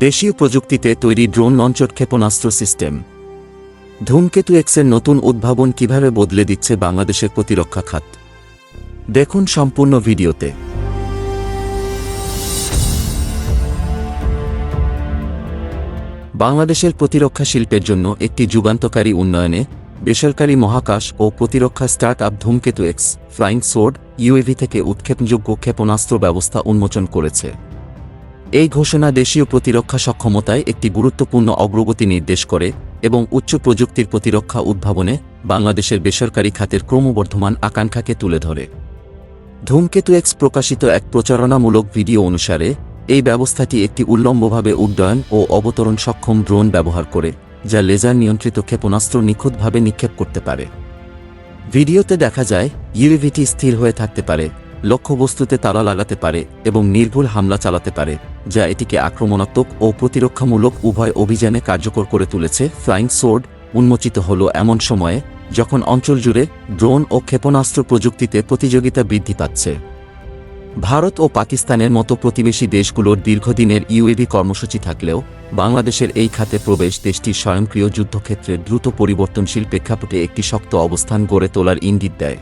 দেশীয় প্রযুক্তিতে তৈরি ড্রোন লঞ্চর ক্ষেপণাস্ত্র সিস্টেম। ধূমকেতু এক্সের নতুন উদ্ভাবন কিভাবে বদলে দিচ্ছে বাংলাদেশের প্রতিরক্ষা খাত, দেখুন সম্পূর্ণ ভিডিওতে। বাংলাদেশের প্রতিরক্ষা শিল্পের জন্য একটি যুগান্তকারী উন্নয়নে বেসরকারি মহাকাশ ও প্রতিরক্ষা স্টার্ট আপ ধূমকেতু এক্স ফ্লাইং সোর্ড ইউএভি থেকে উৎক্ষেপণযোগ্য ক্ষেপণাস্ত্র ব্যবস্থা উন্মোচন করেছে। এই ঘোষণা দেশীয় প্রতিরক্ষা সক্ষমতায় একটি গুরুত্বপূর্ণ অগ্রগতি নির্দেশ করে এবং উচ্চ প্রযুক্তির প্রতিরক্ষা উদ্ভাবনে বাংলাদেশের বেসরকারি খাতের ক্রমবর্ধমান আকাঙ্ক্ষাকে তুলে ধরে। ধূমকেতু এক্স প্রকাশিত এক প্রচারণামূলক ভিডিও অনুসারে এই ব্যবস্থাটি একটি উল্লম্বভাবে উড্ডয়ন ও অবতরণ সক্ষম ড্রোন ব্যবহার করে, যা লেজার নিয়ন্ত্রিত ক্ষেপণাস্ত্র নিখুঁতভাবে নিক্ষেপ করতে পারে। ভিডিওতে দেখা যায় ইউএভিটি স্থির হয়ে থাকতে পারে, লক্ষ্যবস্তুতে তালা লাগাতে পারে এবং নির্ভুল হামলা চালাতে পারে, যা এটিকে আক্রমণাত্মক ও প্রতিরক্ষামূলক উভয় অভিযানে কার্যকর করে তুলেছে। ফ্লাইং সোর্ড উন্মোচিত হল এমন সময়ে যখন অঞ্চল জুড়ে ড্রোন ও ক্ষেপণাস্ত্র প্রযুক্তিতে প্রতিযোগিতা বৃদ্ধি পাচ্ছে। ভারত ও পাকিস্তানের মতো প্রতিবেশী দেশগুলোর দীর্ঘদিনের ইউএভি কর্মসূচি থাকলেও বাংলাদেশের এই খাতে প্রবেশ দেশটির স্বয়ংক্রিয় যুদ্ধক্ষেত্রের দ্রুত পরিবর্তনশীল প্রেক্ষাপটে একটি শক্ত অবস্থান গড়ে তোলার ইঙ্গিত দেয়।